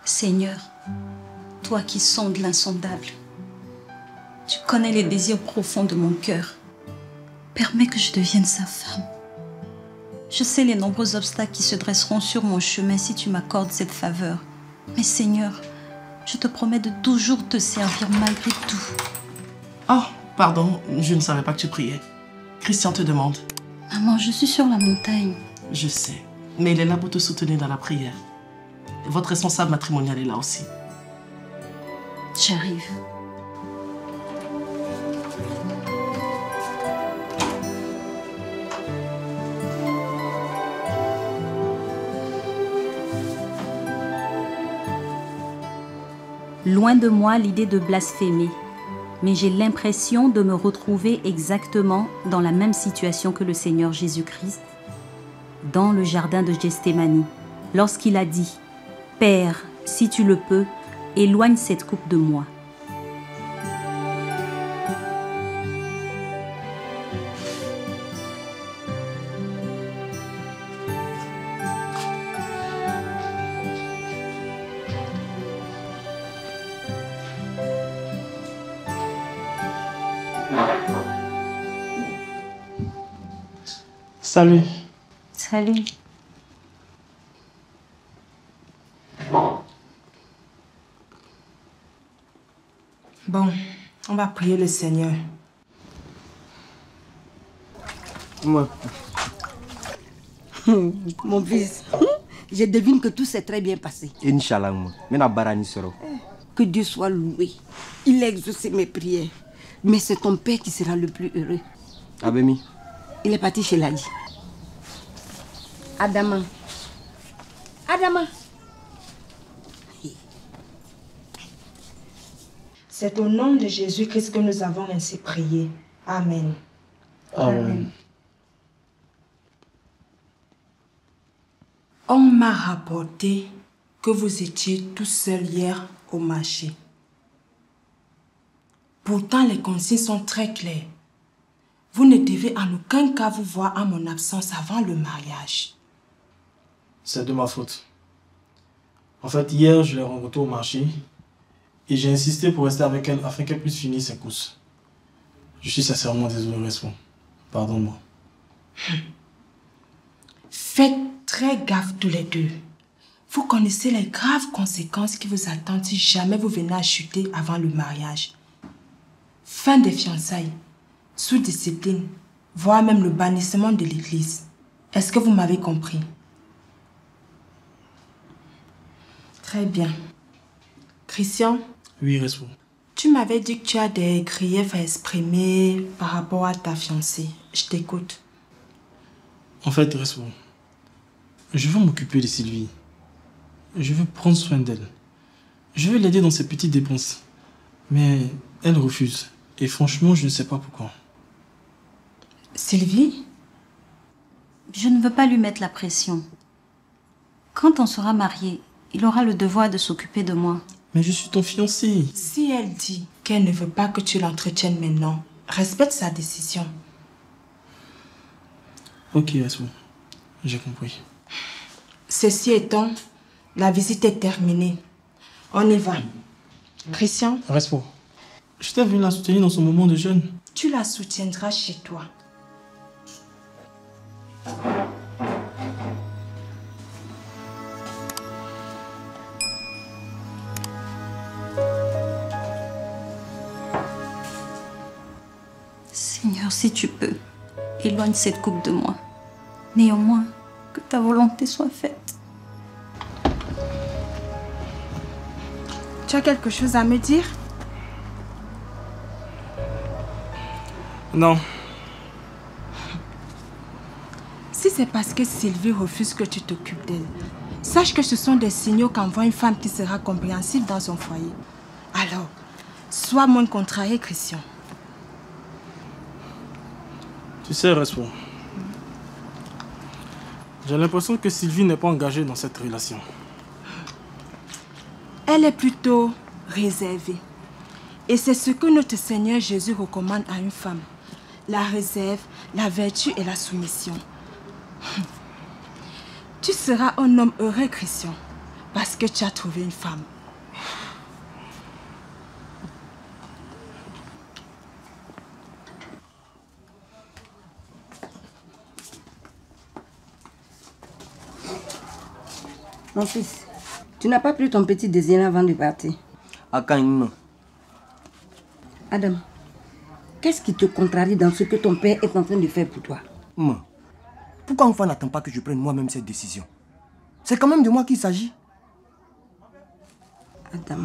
Seigneur, toi qui sondes l'insondable, tu connais les désirs profonds de mon cœur. Permets que je devienne sa femme. Je sais les nombreux obstacles qui se dresseront sur mon chemin si tu m'accordes cette faveur. Mais Seigneur, je te promets de toujours te servir malgré tout. Oh, pardon, je ne savais pas que tu priais. Christian te demande. Maman, je suis sur la montagne. Je sais, mais il est là pour te soutenir dans la prière. Votre responsable matrimonial est là aussi. J'arrive. Loin de moi l'idée de blasphémer, mais j'ai l'impression de me retrouver exactement dans la même situation que le Seigneur Jésus-Christ, dans le jardin de Gethsémani, lorsqu'il a dit « Père, si tu le peux, éloigne cette coupe de moi. » Salut. Salut. Bon, on va prier le Seigneur. Moi. Mon fils, je devine que tout s'est très bien passé. Inch'Allah, moi. Que Dieu soit loué. Il a exaucé mes prières. Mais c'est ton père qui sera le plus heureux. Abemi. Il est parti chez Ladi. Adama. Adama. C'est au nom de Jésus-Christ que nous avons ainsi prié. Amen. Amen. On m'a rapporté que vous étiez tout seul hier au marché. Pourtant, les consignes sont très claires. Vous ne devez en aucun cas vous voir en mon absence avant le mariage. C'est de ma faute. En fait, hier, je l'ai rencontrée au marché et j'ai insisté pour rester avec elle afin qu'elle puisse finir ses courses. Je suis sincèrement désolé, Respon. Pardonne-moi. Faites très gaffe tous les deux. Vous connaissez les graves conséquences qui vous attendent si jamais vous venez à chuter avant le mariage. Fin des fiançailles, sous discipline, voire même le bannissement de l'église. Est-ce que vous m'avez compris? Très bien. Christian? Oui, Respon. Tu m'avais dit que tu as des griefs à exprimer par rapport à ta fiancée. Je t'écoute. En fait, Respon, je veux m'occuper de Sylvie. Je veux prendre soin d'elle. Je veux l'aider dans ses petites dépenses. Mais elle refuse. Et franchement, je ne sais pas pourquoi. Sylvie? Je ne veux pas lui mettre la pression. Quand on sera mariés, il aura le devoir de s'occuper de moi. Mais je suis ton fiancé. Si elle dit qu'elle ne veut pas que tu l'entretiennes maintenant, respecte sa décision. Ok, Respon. J'ai compris. Ceci étant, la visite est terminée. On y va. Christian? Respon. Je t'ai venu la soutenir dans son moment de jeûne. Tu la soutiendras chez toi. Seigneur, si tu peux, éloigne cette coupe de moi. Néanmoins, que ta volonté soit faite. Tu as quelque chose à me dire? Non. Si c'est parce que Sylvie refuse que tu t'occupes d'elle, sache que ce sont des signaux qu'envoie une femme qui sera compréhensive dans son foyer. Alors, sois moins contrarié, Christian. Tu sais, Respon, j'ai l'impression que Sylvie n'est pas engagée dans cette relation. Elle est plutôt réservée. Et c'est ce que notre Seigneur Jésus recommande à une femme. La réserve, la vertu et la soumission. Tu seras un homme heureux, Christian. parce que tu as trouvé une femme. Mon fils, tu n'as pas pris ton petit déjeuner avant de partir? Adam, qu'est-ce qui te contrarie dans ce que ton père est en train de faire pour toi? Maman, pourquoi enfin n'attend pas que je prenne moi-même cette décision? C'est quand même de moi qu'il s'agit. Adam,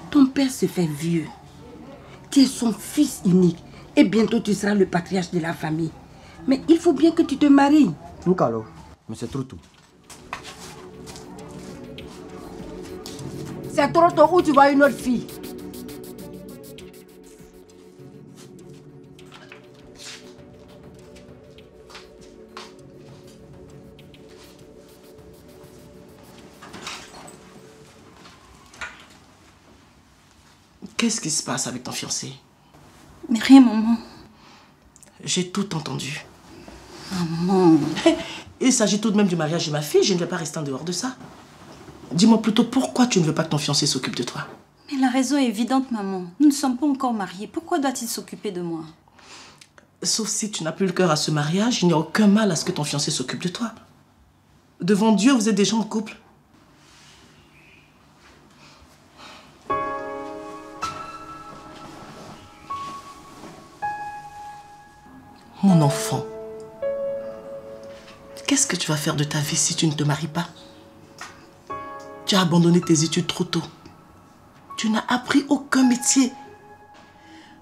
ton père se fait vieux. Tu es son fils unique et bientôt tu seras le patriarche de la famille. Mais il faut bien que tu te maries. Donc alors, mais c'est trop tôt. C'est trop tôt où tu vois une autre fille. Qu'est-ce qui se passe avec ton fiancé? Mais rien, maman. J'ai tout entendu. Maman. Il s'agit tout de même du mariage de ma fille, je ne vais pas rester en dehors de ça. Dis-moi plutôt pourquoi tu ne veux pas que ton fiancé s'occupe de toi? Mais la raison est évidente, maman. Nous ne sommes pas encore mariés. Pourquoi doit-il s'occuper de moi? Sauf si tu n'as plus le cœur à ce mariage, il n'y a aucun mal à ce que ton fiancé s'occupe de toi. Devant Dieu, vous êtes déjà en couple. Mon enfant, qu'est-ce que tu vas faire de ta vie si tu ne te maries pas? Tu as abandonné tes études trop tôt. Tu n'as appris aucun métier.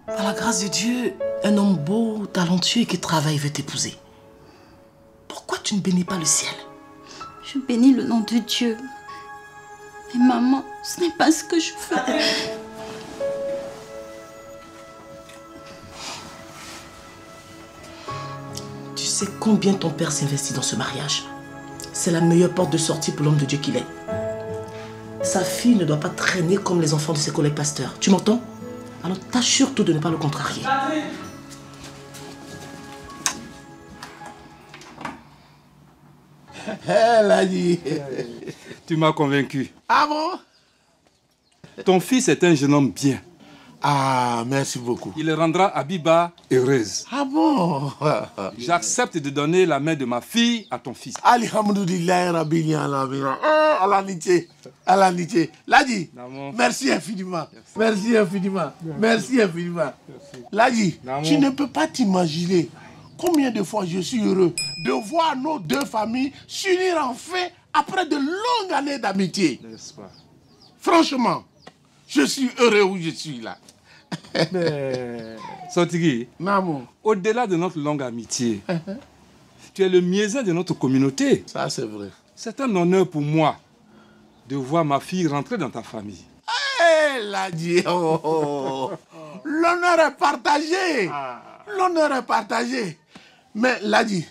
Par la grâce de Dieu, un homme beau, talentueux et qui travaille veut t'épouser. Pourquoi tu ne bénis pas le ciel? Je bénis le nom de Dieu. Mais maman, ce n'est pas ce que je veux. Tu sais combien ton père s'investit dans ce mariage? C'est la meilleure porte de sortie pour l'homme de Dieu qu'il est. Sa fille ne doit pas traîner comme les enfants de ses collègues pasteurs. Tu m'entends? Alors tâche surtout de ne pas le contrarier. Elle a dit. Tu m'as convaincu. Ah bon? Ton fils est un jeune homme bien. Ah, merci beaucoup. Il rendra Abiba heureuse. Ah bon? J'accepte de donner la main de ma fille à ton fils. Alhamdulillah, Rabbil Alamin. Alanité. Alanité. Ladi, merci infiniment. Merci infiniment. Merci infiniment. Ladi, tu ne peux pas t'imaginer combien de fois je suis heureux de voir nos deux familles s'unir enfin après de longues années d'amitié. N'est-ce pas? Franchement, je suis heureux où je suis là. Mais, Sotigui, au-delà de notre longue amitié, tu es le mieuxin de notre communauté. Ça, c'est vrai. C'est un honneur pour moi de voir ma fille rentrer dans ta famille. Elle a dit, l'honneur est partagé. L'honneur est partagé. Mais Ladi,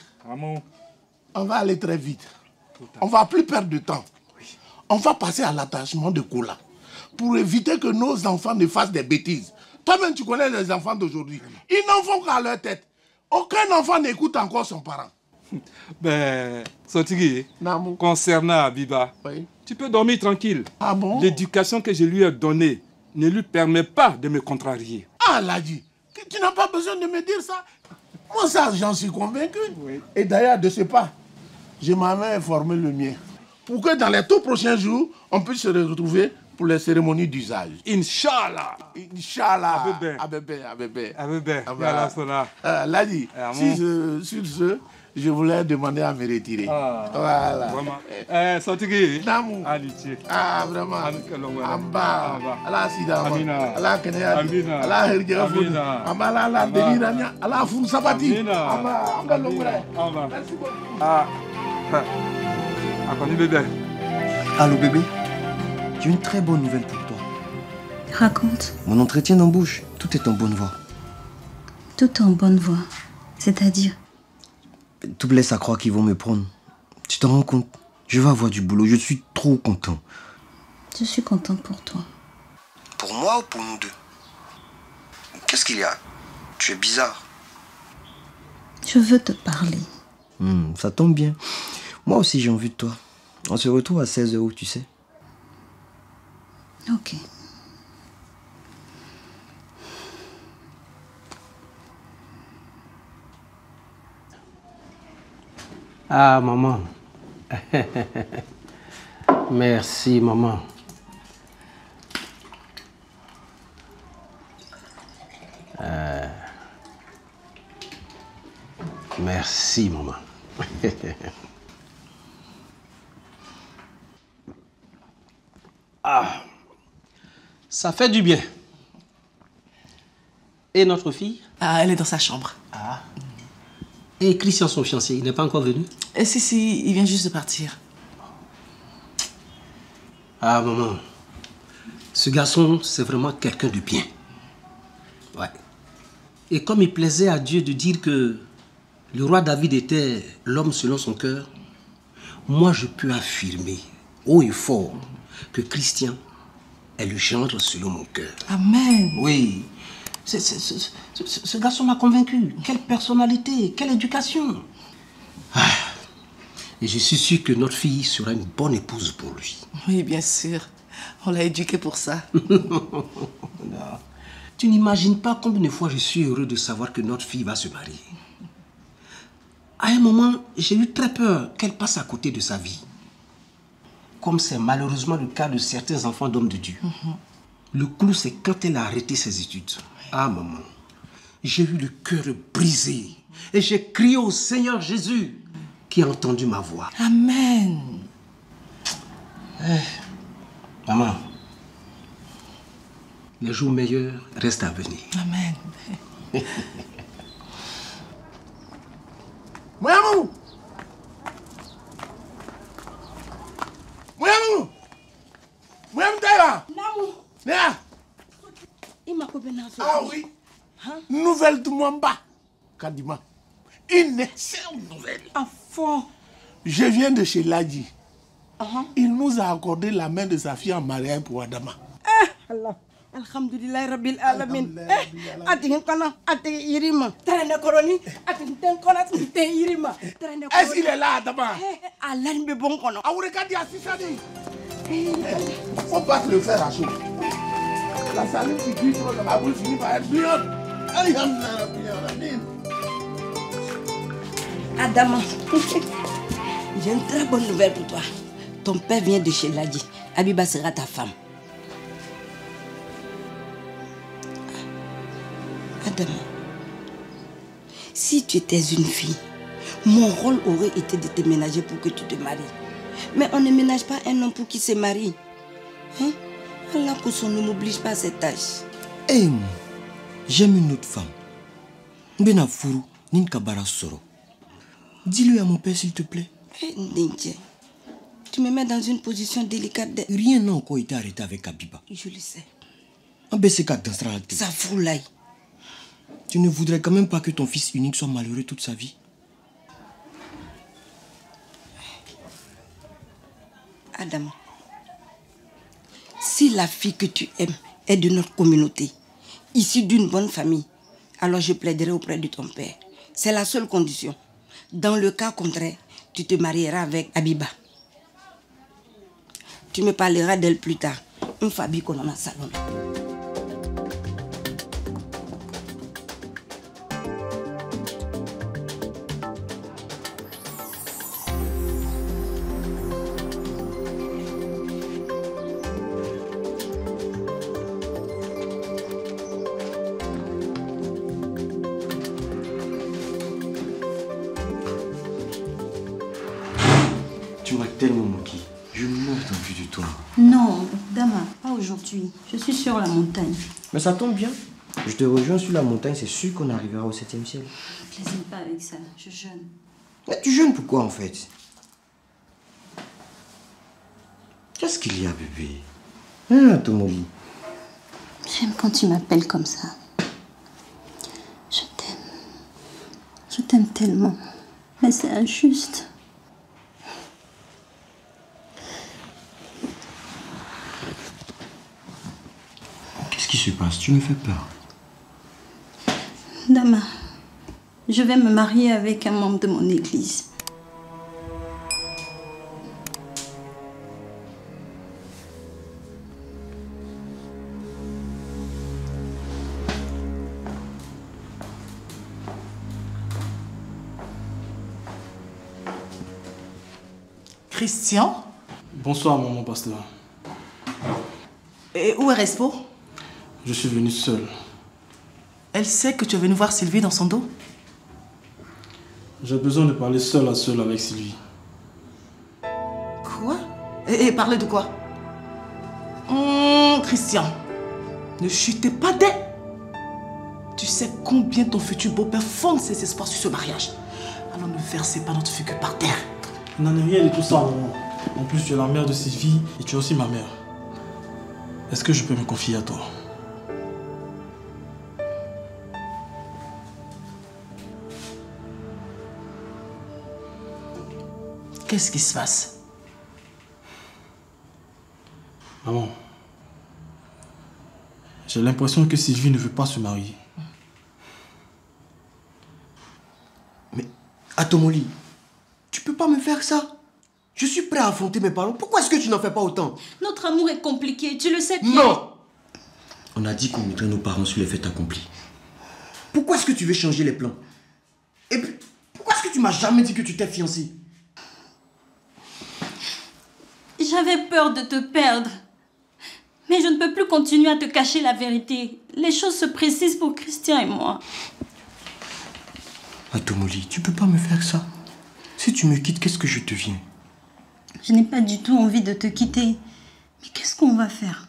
on va aller très vite. On ne va plus perdre de temps. On va passer à l'attachement de Kola pour éviter que nos enfants ne fassent des bêtises. Toi-même, tu connais les enfants d'aujourd'hui. Ils n'en font qu'à leur tête. Aucun enfant n'écoute encore son parent. Ben, Sotigui, concernant Abiba, tu peux dormir tranquille. Ah bon? L'éducation que je lui ai donnée ne lui permet pas de me contrarier. Ah, Ladi, tu n'as pas besoin de me dire ça. Moi, ça, j'en suis convaincu. Oui. Et d'ailleurs, de ce pas, je m'avais informé le mien. Pour que dans les tout prochains jours, on puisse se retrouver pour les cérémonies d'usage. Inch'Allah. Inch'Allah. Abébé. Ladi, sur ce, je voulais demander à me retirer. Voilà. Vraiment. Sotigui. Amitié. Ah, vraiment. Amba. Allah Sida. Allah Kenya. Allah Herjera. Allah Delirania. Allah Fun Sabati. Amba Longre. Merci beaucoup. Bébé. Allô bébé, j'ai une très bonne nouvelle pour toi. Raconte. Mon entretien d'embauche, tout est en bonne voie. Tout en bonne voie. C'est-à-dire? Tout laisse à croire qu'ils vont me prendre. Tu t'en rends compte? Je vais avoir du boulot, je suis trop content. Je suis contente pour toi. Pour moi ou pour nous deux? Qu'est-ce qu'il y a? Tu es bizarre. Je veux te parler. Ça tombe bien. Moi aussi j'ai envie de toi. On se retrouve à 16 h, tu sais. Ok. Ah, maman. Merci, maman. Merci, maman. Ah, ça fait du bien. Et notre fille? Ah, elle est dans sa chambre. Ah. Et Christian, son fiancé, il n'est pas encore venu? Si, il vient juste de partir. Ah, maman. Ce garçon, c'est vraiment quelqu'un de bien. Ouais. Et comme il plaisait à Dieu de dire que le roi David était l'homme selon son cœur, moi je peux affirmer haut et fort que Christian est le gendre selon mon cœur. Amen. Oui. Ce garçon m'a convaincu. Quelle personnalité, quelle éducation. Ah. Et je suis sûr que notre fille sera une bonne épouse pour lui. Oui, bien sûr. On l'a éduquée pour ça. Non. Tu n'imagines pas combien de fois je suis heureux de savoir que notre fille va se marier. À un moment, j'ai eu très peur qu'elle passe à côté de sa vie. Comme c'est malheureusement le cas de certains enfants d'hommes de Dieu. Le clou, c'est quand elle a arrêté ses études. Ah, maman, j'ai eu le cœur brisé. Et j'ai crié au Seigneur Jésus qui a entendu ma voix. Amen. Maman, les jours meilleurs restent à venir. Amen. Mouyamou! Mouyamou! Mouyamou, t'es là? Namou. Néa! Il m'a coupé dans ce Ah oui? Nouvelle de Mwamba. Kadima. Une excellente nouvelle. À fond. Je viens de chez Ladji. Il nous a accordé la main de sa fille en mariage pour Adama. Allah. Alhamdulillah Rabbil Alamin. Atin kono, atin irima. Trene koroni, atin ten kono, atin ten irima. Est-ce qu'il est là, Adama? Allah be bon kono. Aoureka di assisani. Faut pas te le faire à chaud. La salive qui cuit trop dans la bouche finit par être bouillante. Adama, j'ai une très bonne nouvelle pour toi. Ton père vient de chez Ladji. Abiba sera ta femme. Adama, si tu étais une fille, mon rôle aurait été de te ménager pour que tu te maries. Mais on ne ménage pas un homme pour qu'il se marie. Hein? Allah pour son ne m'oblige pas à cette tâche. Hé, j'aime une autre femme. Benafuru, Ninkabara Soro. Dis-lui à mon père, s'il te plaît. Ndinje, tu me mets dans une position délicate. Rien n'a encore été arrêté avec Abiba. Je le sais. Ça foulaille. Tu ne voudrais quand même pas que ton fils unique soit malheureux toute sa vie? Adama, si la fille que tu aimes est de notre communauté, issue d'une bonne famille, alors je plaiderai auprès de ton père. C'est la seule condition. Dans le cas contraire, tu te marieras avec Abiba. Tu me parleras d'elle plus tard. Une famille qu'on en a salon. Tu m'as tellement moqué. Je meurs d'envie de toi. Non, Dama, pas aujourd'hui. Je suis sur la montagne. Mais ça tombe bien. Je te rejoins sur la montagne, c'est sûr qu'on arrivera au 7e ciel. Je ne plaisante pas avec ça, je jeûne. Mais tu jeûnes pourquoi en fait? Qu'est-ce qu'il y a, bébé? Hein, Tomoli? J'aime quand tu m'appelles comme ça. Je t'aime. Je t'aime tellement. Mais c'est injuste. Qu'est-ce qui se passe? Tu me fais peur. Dama, je vais me marier avec un membre de mon église. Christian? Bonsoir, maman pasteur. Et où est Respo? Je suis venu seul. Elle sait que tu es venu voir Sylvie dans son dos? J'ai besoin de parler seul à seul avec Sylvie. Quoi? Et parler de quoi? Christian, ne chutez pas d'elle. Tu sais combien ton futur beau-père fonde ses espoirs sur ce mariage. Alors ne versez pas notre figure par terre. Il n'en est rien de tout ça, maman. En plus, tu es la mère de Sylvie et tu es aussi ma mère. Est-ce que je peux me confier à toi? Qu'est-ce qui se passe? Maman, j'ai l'impression que Sylvie ne veut pas se marier. Mais, Atomoli, tu peux pas me faire ça? Je suis prêt à affronter mes parents. Pourquoi est-ce que tu n'en fais pas autant? Notre amour est compliqué, tu le sais bien. Non! On a dit qu'on mettrait nos parents sur les faits accomplis. Pourquoi est-ce que tu veux changer les plans? Et puis, pourquoi est-ce que tu m'as jamais dit que tu t'es fiancée? J'avais peur de te perdre. Mais je ne peux plus continuer à te cacher la vérité. Les choses se précisent pour Christian et moi. Atomoli, tu peux pas me faire ça. Si tu me quittes, qu'est-ce que je deviens? Je n'ai pas du tout envie de te quitter. Mais qu'est-ce qu'on va faire?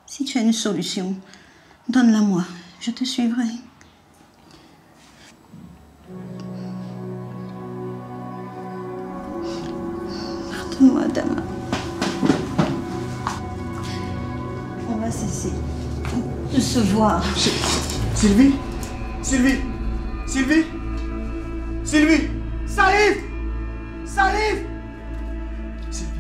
Si tu as une solution, donne-la moi. Je te suivrai. Pardonne-moi, Adama. On va cesser de se voir. Sylvie? Sylvie? Sylvie? Sylvie? Ça arrive! Ça arrive! Sylvie.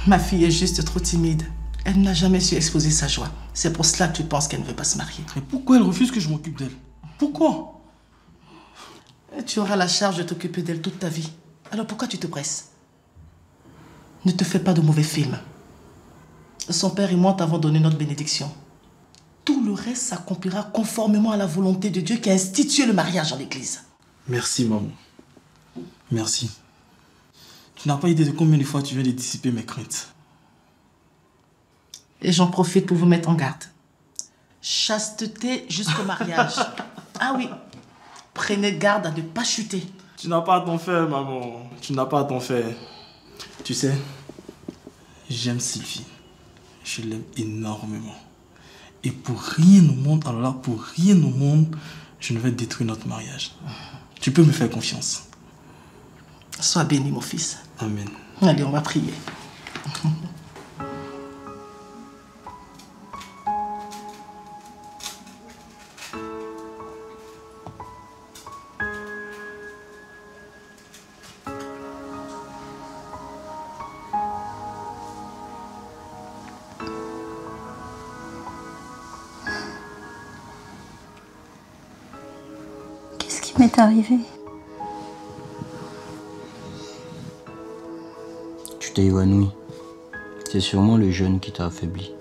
Ma fille est juste trop timide. Elle n'a jamais su exposer sa joie. C'est pour cela que tu penses qu'elle ne veut pas se marier. Mais pourquoi elle refuse que je m'occupe d'elle? Pourquoi? Tu auras la charge de t'occuper d'elle toute ta vie. Alors pourquoi tu te presses? Ne te fais pas de mauvais films. Son père et moi t'avons donné notre bénédiction. Tout le reste s'accomplira conformément à la volonté de Dieu qui a institué le mariage dans l'église. Merci, maman. Merci. Tu n'as pas idée de combien de fois tu viens de dissiper mes craintes. Et j'en profite pour vous mettre en garde. Chasteté jusqu'au mariage. Ah oui. Prenez garde à ne pas chuter. Tu n'as pas à t'en faire, maman. Tu n'as pas à t'en faire. Tu sais, j'aime Sylvie. Je l'aime énormément. Et pour rien au monde, alors là, pour rien au monde, je ne vais détruire notre mariage. Tu peux me faire confiance. Sois béni, mon fils. Amen. Allez, on va prier. Qu'est-ce qui m'est arrivé? Tu t'es évanoui. C'est sûrement le jeûne qui t'a affaibli.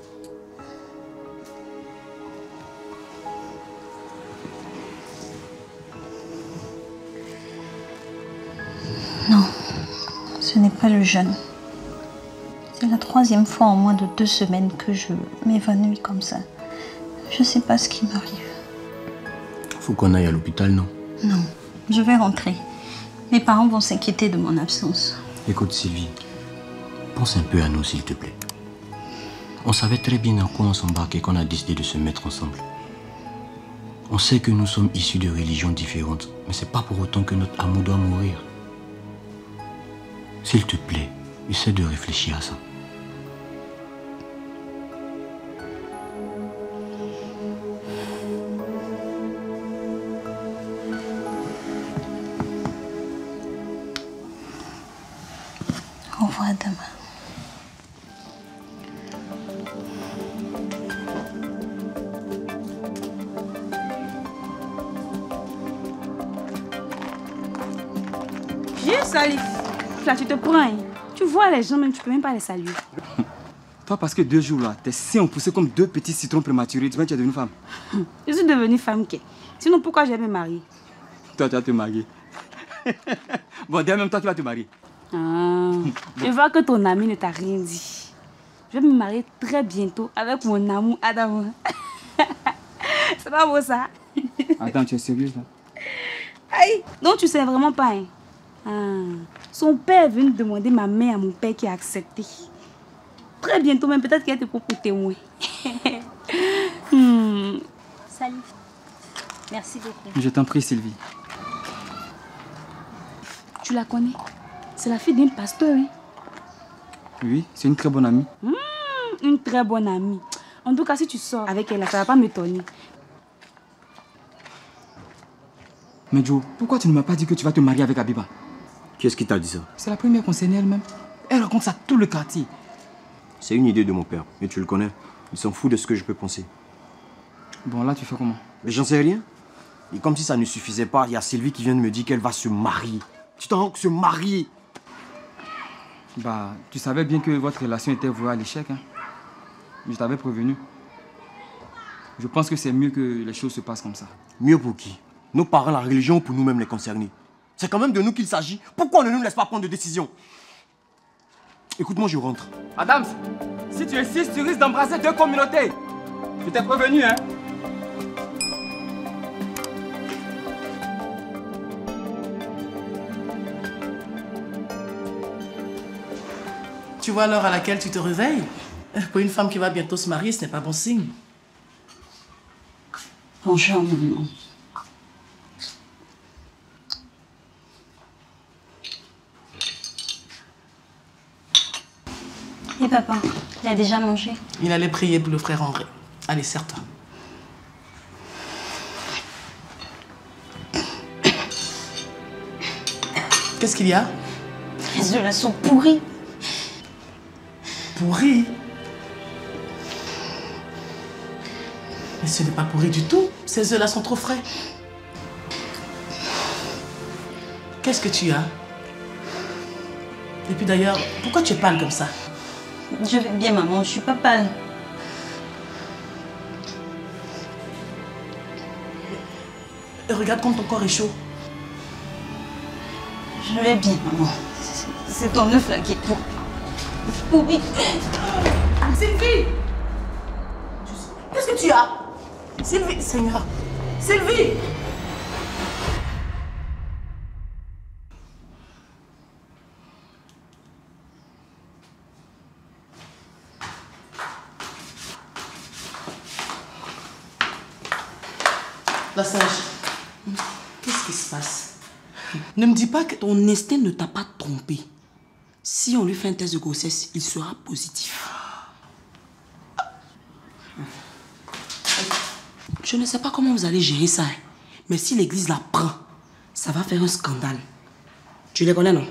Non, ce n'est pas le jeûne. C'est la 3e fois en moins de 2 semaines que je m'évanouis comme ça. Je ne sais pas ce qui m'arrive. Faut qu'on aille à l'hôpital, non? Non, je vais rentrer. Mes parents vont s'inquiéter de mon absence. Écoute, Sylvie, pense un peu à nous, s'il te plaît. On savait très bien à quoi on s'embarquait quand on a décidé de se mettre ensemble. On sait que nous sommes issus de religions différentes, mais c'est pas pour autant que notre amour doit mourir. S'il te plaît, essaie de réfléchir à ça. Au revoir, Adama. Viens, Salif. Là, tu te prends. Hein. Tu vois les gens, même tu peux même pas les saluer. Toi, parce que 2 jours là, tes seins ont poussé comme 2 petits citrons prématurés, tu vois, tu es devenue femme. Je suis devenue femme, qu'est. Sinon, pourquoi je vais me marier? Toi, tu vas te marier. Bon, dès même toi, tu vas te marier. Je vois que ton ami ne t'a rien dit. Je vais me marier très bientôt avec mon amour Adam. C'est pas beau ça? Attends, tu es sérieuse là? Aïe, donc tu sais vraiment pas, hein? Son père est venu demander ma main à mon père qui a accepté. Très bientôt même, peut-être qu'elle te prend pour témoin. Salut. Merci beaucoup. Je t'en prie, Sylvie. Tu la connais? C'est la fille d'un pasteur, hein? Oui, c'est une très bonne amie. Une très bonne amie. En tout cas, si tu sors avec elle, ça va pas m'étonner. Mais Joe, pourquoi tu ne m'as pas dit que tu vas te marier avec Abiba? Qui est-ce qui t'a dit ça? C'est la première concernée elle-même. Elle raconte ça à tout le quartier. C'est une idée de mon père, et tu le connais. Il s'en fout de ce que je peux penser. Bon, là, tu fais comment? Mais j'en sais rien. Et comme si ça ne suffisait pas, il y a Sylvie qui vient de me dire qu'elle va se marier. Tu t'en rends compte, se marier? Bah, tu savais bien que votre relation était vouée à l'échec, hein? Je t'avais prévenu. Je pense que c'est mieux que les choses se passent comme ça. Mieux pour qui? Nos parents, la religion ou pour nous-mêmes les concernés? C'est quand même de nous qu'il s'agit. Pourquoi on ne nous laisse pas prendre de décision? Écoute-moi, je rentre. Adams, si tu insistes, tu risques d'embrasser deux communautés. Je t'ai prévenu, hein? Tu vois l'heure à laquelle tu te réveilles? Pour une femme qui va bientôt se marier, ce n'est pas bon signe. Bonjour, maman. Et papa, il a déjà mangé? Il allait prier pour le frère André. Allez, serre-toi. Qu'est-ce qu'il y a? Les œufs là sont pourris. Pourris? Mais ce n'est pas pourri du tout. Ces œufs là sont trop frais. Qu'est-ce que tu as? Et puis d'ailleurs, pourquoi tu es pâle comme ça? Je vais bien, maman, je suis pas pâle. Et regarde comme ton corps est chaud. Je vais bien, maman. C'est ton œuf là qui est pourri. Sylvie! Qu'est-ce que tu as? Sylvie, Seigneur! Sylvie! La sage, qu'est-ce qui se passe? Ne me dis pas que ton instinct ne t'a pas trompé. Si on lui fait un test de grossesse, il sera positif. Je ne sais pas comment vous allez gérer ça, mais si l'église la prend, ça va faire un scandale. Tu les connais, non?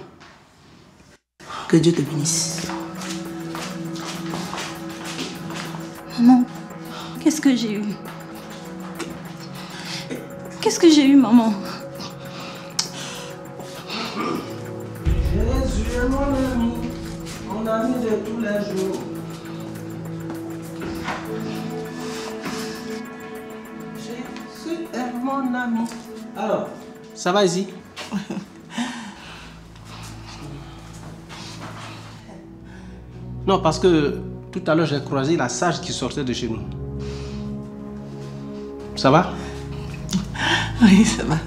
Que Dieu te bénisse. Maman, qu'est-ce que j'ai eu? Qu'est-ce que j'ai eu, maman? Jésus est mon ami de tous les jours. Jésus est mon ami. Alors, ça va ici? Non, parce que tout à l'heure, j'ai croisé la sage qui sortait de chez nous. Ça va? Oui, ça va.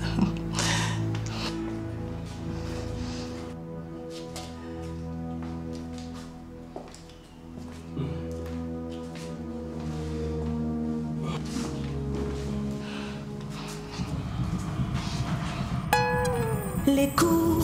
Les coups